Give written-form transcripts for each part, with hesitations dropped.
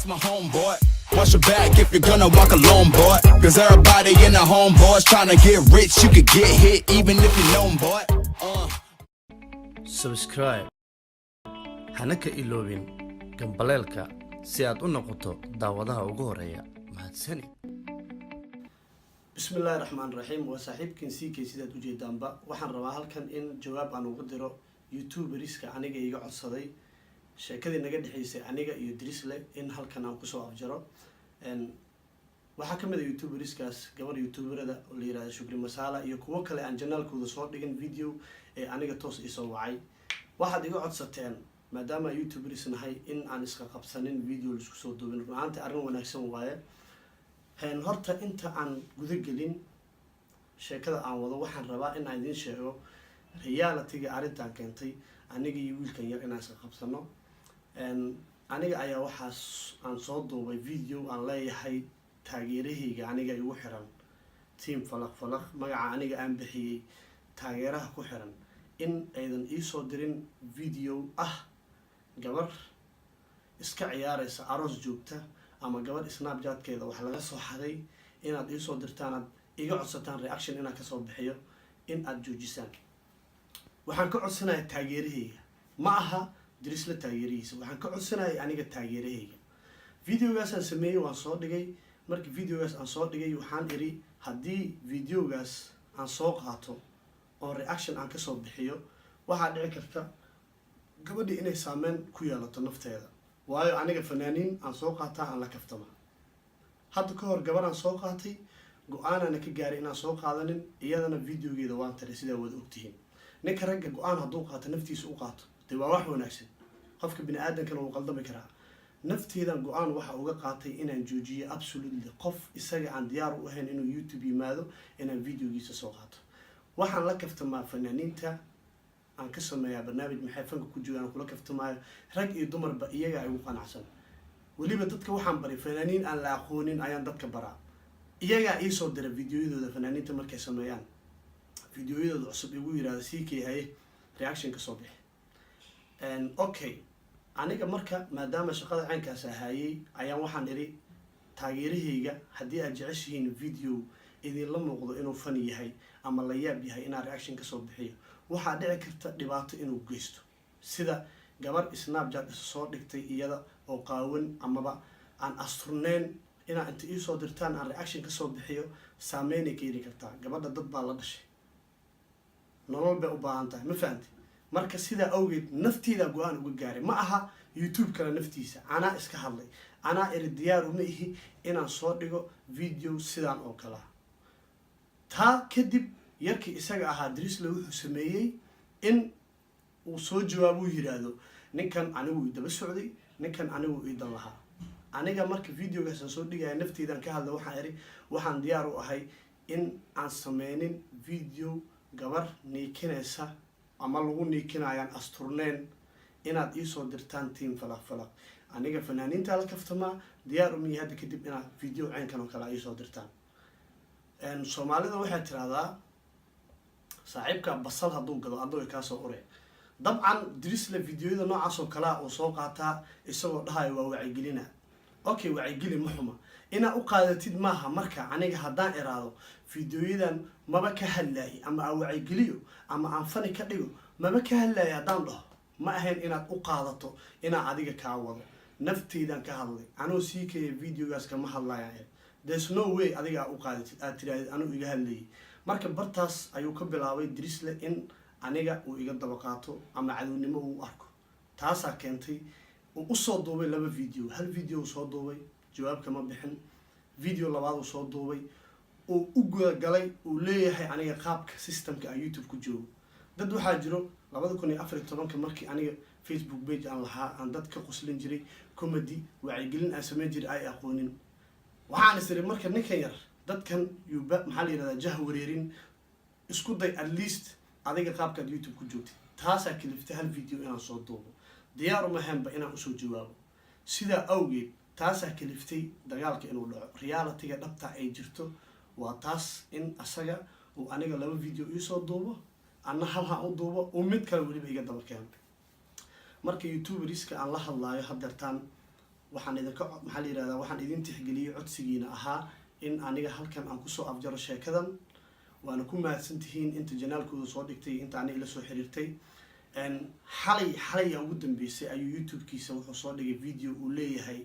that's my homeboy. Watch your back if you're gonna walk alone, boy. Cause everybody in the homeboys trying to get rich. You could get hit even if you're known, boy. Subscribe. Hana ka iloobin gambaleelka si aad u noqoto daawadaha ugu horeeya. Mahadsanid. bismillaahir rahmaanir rahiim wa saaxiibkan CK sidaad u jeedaanba waxaan rabaa halkan in jawaab aan ugu diro YouTuberiska aniga iga codsaday sheekadii naga dhaxaysay aniga iyo Drisle in halkan aan ku soo afjaro waxa kamid ah YouTuberiskaas gabar YouTuberada oo la yiraahdo Shukri Masala iyo kuwa kale aan channelkooda soo dhigin video ee aniga toos isoo wacay waxaad iga codsateen maadaama YouTuberis nahay in aan iska qabsanin video isku soo duubin runtii arrin wanaagsan waaye horta inta aan guda gelin sheekada aan wado waxaan rabaa in aan idin sheego reality-ga arintan keentay aniga iyo wiilkan yar inaan iska qabsano aniga ayaa waxaas aan soo duubay video aan leeyahay taageerahayga aniga igu xiran team falaq magaca aniga aan bixiyay taageeraha ku xiran in aydan ii soo dirin video gabar iska ciyaaraysa aroos joogta ama gabadh Snapchat-keeda wax laga soo xaday inaad ii soo dirtaan aad iga codsataan reaction inaan ka soo bixiyo in aad joojisaan waxaan ka codsanayaa taageerahayga ma aha Drisle taageerihiisa waxaan ka codsanayaa aniga taageerahayga videogaas aan sameeyay waan soo dhigay markii videogaas aan soo dhigay waxaan iri haddii videogaas aan soo qaato oo reaction aan ka soo bixiyo waxaa dhici karta gabadhii inay saameyn ku yeelato nafteeda waayo aniga fanaaniin aan soo qaataa aan la kaftama hadda ka hor gabar aan soo qaatay go'aan aan ka gaaray inaan soo qaadanin iyadana videogeeda waan taray sida wada ogtihiin ninka ragga go'aan hadduu qaato naftiisa u qaato de waa wax wanaagsan qofka bini aadamkana wuu qaldami karaa nafteedan go'aan waxa uga qaatay inaan joojiyo absolutely qof isaga aan diyaar u ahayn inuu YouTube yimaado inaan videogiisa soo qaato waxaan la kaftamaa fanaaniinta aan ka sameeyaa barnaamij maxay fanka ku jiraan kula kaftamaayo rag iyo dumarba iyaga ay ugu qanacsan waliba dadka waxaan baray fanaaniin aan la aqoonin ayaan dadka baraa iyaga ii soo dira videoyadooda fanaaniinta markay sameeyaan videoyadooda cusub igu yiraahdo CK hay reaction ka soo bixi okay aniga marka maadaama shaqada caynkaas ahaayay ayaan waxaan iri taageerahayga haddii aad jeceshihiin video idin la muuqdo inuu fan yahay ama la yaab yahay inaan reaction ka soo bixiyo waxaa dhici karta dhibaato inuu geysto sida gabar Snapchat soo dhigtay iyada oo qaawan amaba aan asturneyn inaan inta ii soo dirtaan aan reaction ka soo bixiyo saameyn ay keeni kartaa gabadha dad baa la dhashay nolol bay u baahan tahay ma fahanti marka sida awgeed nafteeda go'aan uga gaaray ma aha YouTube kala naftiisa anaa iska hadlay anaa diyaar uma ihi inaan soo dhigo video sidaan oo kala taa kadib yarkii isaga ahaa Drisle wuxuu sameeyay in uu soo jawaabo yiraahdo ninkan anigu daba socday ninkan anigu idan lahaa aniga marka videogaas soo dhigay nafteedan ka hadla waxaan diyaar u ahay in aan sameynin video gabar niikinaysa ama lagu niikinayaan asturneen inaad ii soo dirtaan team falaq aniga fanaaniinta la kaftamaa diyaar uma yahay kadib inaad video caynkan oo kala ii soo dirtaan Soomaalida waxay tiraahdaa saaxiibka basal hadduu gado adoo ka soo urey dabcan Drisle videoyada noocaas oo kala oo soo qaataa isagoo dhahay waa wacyigelina okay wacyigelin ma xuma ina u qaadatid maaha marka aniga haddaan iraado videoyadan maba ka hadlay ama wacyigeliyo ama aan fani ka dhigo maba ka hadlay haddaan dhaho ma ahayn inaad u qaadato inaa adiga ka wado nafteedan ka hadlay anoo CK videogaas kama hadlayaan there's no way adiga u qaadatid aad tiraahdo anuu iga hadlay marka bartaas ayuu ka bilaabay Drisle in aniga uu iga daba qaato ama cadownimo uu arko taasa keentay uu u soo duubay laba video hal video soo duubay jawaab kama bixin video labaad uu soo duubay uu u galay uu leeyahay aniga qaabka systemka ay YouTube ku joogo dad waxaa jiro 2014 markii aniga Facebook page aan lahaa aan dad ka qoslin jiray comedy wacyigelin aan sameyn jiray ay aqoonin waxaan isiri marka ninkan yar dadkan yuba maxaa la yiraahdaa jah wareerin isku day at least adiga qaabka YouTube ku joogtay taasa kaliftay hal video inaan soo duubo diyaar uma ahaynba inaan usoo jawaabo sida awgeed taasa kaliftay dagaalka inuu dhaco reality-ga dhabta ay jirto waa taas in asaga uu aniga laba video ii soo duubo anna hal ha u duubo oo mid kale waliba iga daba keeno marka YouTuberiska aan la hadlaayo hadartaan waxaan idinka maxaa la yirahdaa waxaan idin tixgeliyay codsigiina ahaa in aniga halkan aan kusoo afjaro sheekadan waana ku mahadsantihiin inta janaalkooda soo dhigtay inta aniga ila soo xiriirtay xalay ugu dambeysay ayuu youtube-kiisa wuxuu soo dhigay video uu leeyahay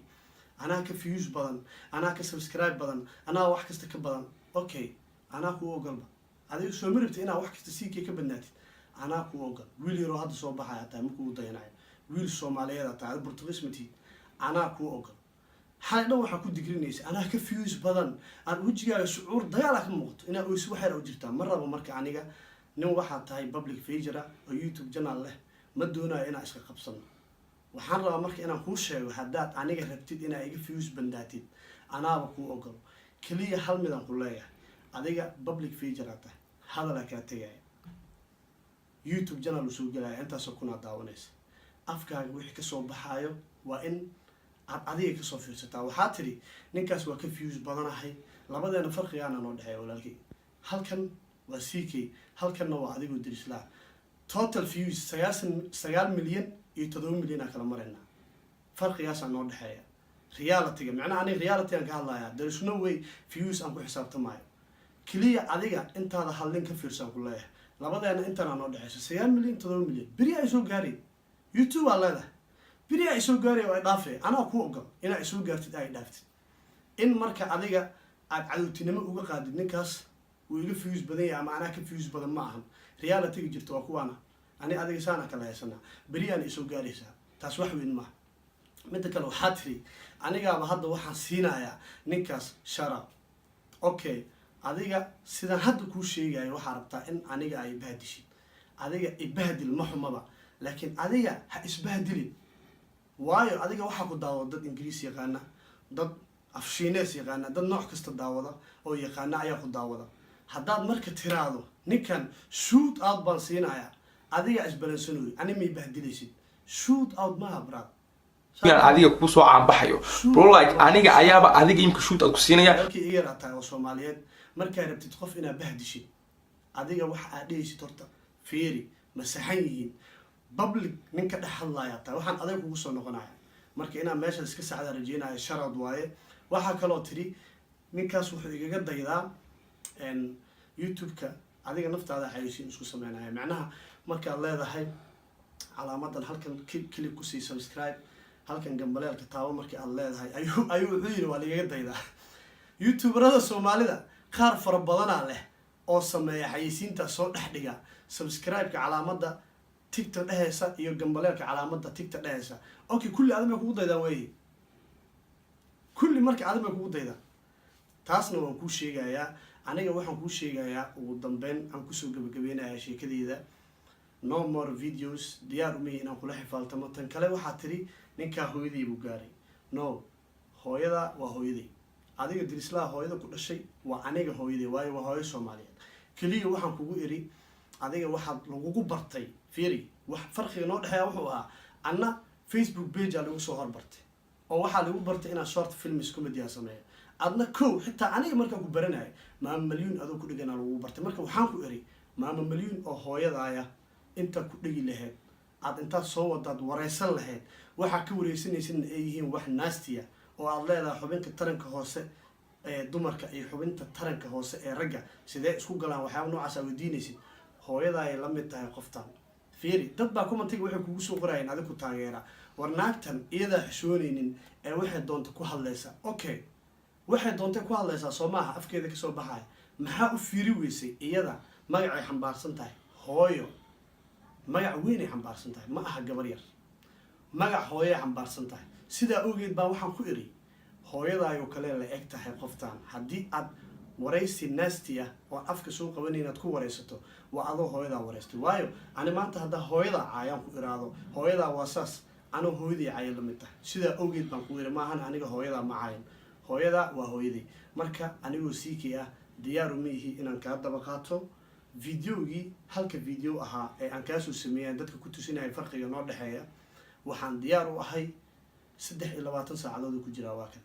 anaa ka views badan anaa ka subscribe badan anaa wax kasta ka badan okay anaa kuu ogolba adiga soo maribta inaa wax kasta CK ka badnaatid anaa kuu ogol wiil yaroo hadda soo baxaya tahay markuu dayanayo wiil Soomaaliyeed tahay Portuguese matid anaa kuu ogol xalay dhan waxaa ku digrinaysa anaa ka views badan aan wajigaaga shucuur dagaal ka muuqato inaa oo is waxyar u jirtaa ma rabo marka aniga nin waxaa tahay public figure oo YouTube channel leh ma doonayo inaa iska qabsano waxaan rabaa marka inaan kuu sheego haddaad aniga rabtid inaa iga views bandaatid anaaba kuu ogol kaliya hal midaan ku leeyahay adiga public figure tahay hadal ka tagay YouTube channel soo galaya intaas oo kuna daawanaysa afkaaga wixii ka soo baxayo waa in aad adiga ka soo fiirsataa waxaa tiri ninkaas waa ka views badanahay labadeena farqigaana noo dhaxeeyo walaalkay halkan waa CK halkanna waa adigoo dirislaa total views 9 milyan iyo 7 milyan kala marayna farqigaas noo dhaxeeya reality macnaha aniga reality aan ka hadlayaa there is no way views aan ku xisaabtamayo kaliya adiga intaada hadlin ka fiirsan ku leeyahay labadeena intana noo dhaxayso 9 milyan 7 milyan bari ay soo gaaray YouTube waa leedahay bari ay soo gaaray oo ay dhaafay anaa ku ogol inaa soo gaartid ay dhaaftid in marka adiga aad cadowtinimo uga qaadid ninkaas wuu iga views badan yahay ama anaa ka views badan ma ahan reality jirto waa kuwana ani adiga saana kala haysanaa bari aan isoo gaaraysaa taas wax weyn ma midda kale waxaa tiri anigaaba hadda waxaan siinayaa ninkaas sharaf okay adiga sidaan hadda kuu sheegayo waxaa rabtaa in aniga ay bahdishid adiga ibahdil ma xumaba laakiin adiga ha isbahdilin waayo adiga waxaa ku daawada dad Ingiriis yaqaana dad afshiinees yaqaana dad nooc kasta daawada oo yaqaana ayaa ku daawada haddaad marka tiraado ninkan shoot out baan siinayaa adiga isbalansanooy anima ibahdilaysid shoot out maaha brad adiga ku soo caanbaxayo bro like aniga ayaaba adiga imka shoot out ku siinaya halkii iga raatay oo Soomaaliyeed markaa rabtid qof inaad bahdishid adiga waxa aad dhaysid horta fiiri masaxan yihiin public ninka dhaxalaya taa waxaan adeeg ugu soo noqonaya marka inaan meesha iska sacda rajeenayo sharad waaye waxa kale oo tiri ninkaas wuxuu igaga daydaa YouTube-ka adiga naftaada xayisiin isku sameynaya macnaha marka aad leedahay calaamadan halkan click ku sii subscribe halkan gambaleelka taabo markii aad leedahay ayuu wuxuu yiri waa igaga daydaa YouTuberada Soomaalida qaar fara badan leh oo sameeya xayisiinta soo dhaxdhiga subscribe-ka calaamada TikTok dhehaysa iyo gambaleelka calaamada TikTok dhehaysa okay kulli adama kugu daydaa way kulli marka adama kugu daydaa taasna waan ku sheegayaa aniga waxaan ku sheegayaa ugu dambeyn aan ku soo gabagabeynayaa sheekadeyda no more videos diyaar u mihi inaan kula xifaaltamo tan kale waxaa tiri ninkaa hooyaday buu gaaray no hooyada waa hooyaday adiga dirislaa hooyada ku dhashay waa aniga hooyaday waayo waa hooyo Soomaaliyeed kaliya waxaan kugu iri adiga waxaad lagugu bartay fiiri wax farqiga noo dhaxeeya wuxuu ahaa anna Facebook page lagu soo horbartay oo waxaa lagu bartay inaan short films comedy sameeyo adna kow xitaa aniga markaan ku baranayo maama milyuun adoo ku dhigana lagu bartay marka waxaan ku iri maama milyuun oo hooyadaaya inta ku dhigi lahayd aad inta soo wadaad wareysan lahayd waxa ka wareysanaysan ay yihiin wax naastiya oo aad leedahay xubinta taranka hoose ee dumarka iyo xubinta taranka hoose ee ragga sidee isku galaan waxyaabo noocaas ah wadiinaysid hooyada ay la mid tahay qoftan fiiri dad baa commentiga waxay kugu soo qorayeen adigu taageera war naagtan iyada xishoonaynin ee waxay doonto ku hadlaysa okay waxay doonto ku hadlaysa Soomaha afkeeda ka soo baxay maxaa u fiiri weysay iyada magacay xambaarsan tahay hooyo magac weyn ay xambaarsan tahay ma aha gabar yar magac hooyo ay xambaarsan tahay sida ogeed baa waxaan ku iri hooyada ay kale la eg tahay qoftan hadii aad wareysi nasty ah oo afka soo qabanay inaad ku wareysato waa adoo hooyada wareystay waayo ani maanta hadda hooyada caayaan ku iraado hooyada waa saas ana hooyadii caayay la mid tahay sida ogeed baan ku iri ma ahan aniga hooyada ma caayin hooyada waa hooyadii marka anigoo CK ah diyaar u mihi inaan ka daba qaato videogii halka video ahaa ee aan ka soo sameeyay dadka ku tusinaya farqiga noo dhaxeeya waxaan diyaar u ahay 23 saacadood ku jira waa kan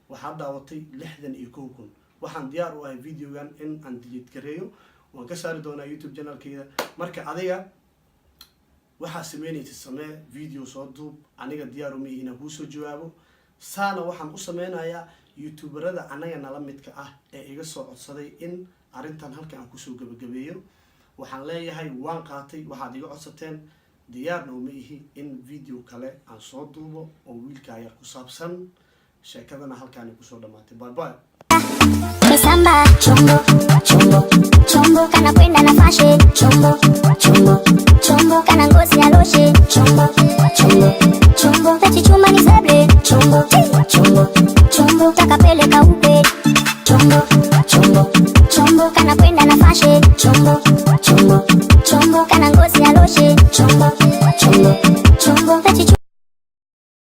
waxaan daawatay 61,000 waxaan diyaar u ahay videogan in aan delete gareeyo waan ka saari doonaa YouTube channel-kayda marka adiga waxa sameynaysa samee video soo duub aniga diyaar u mihi inaan ku soo jawaabo saana waxaan u sameynayaa youtuberada anaga nala midka ah ee iga soo codsaday in arrintan halkan aan kusoo gabagabeeyo. waxaan leeyahay waan qaatay waxaad iga codsateen, diyaarna uma ihi in video kale aan soo duubo oo wiilka yar ku saabsan. sheekadana halkaan ay kusoo dhamaatay. Bye bye. Samba chombo chombo chombo kana kwenda na fashe chombo chombo chombo kana ngozi ya loshe chombo chombo chombo tachi chuma ni sable chombo chombo chombo takapeleka upe chombo chombo chombo kana kwenda na fashe chombo chombo chombo kana ngozi ya loshe chombo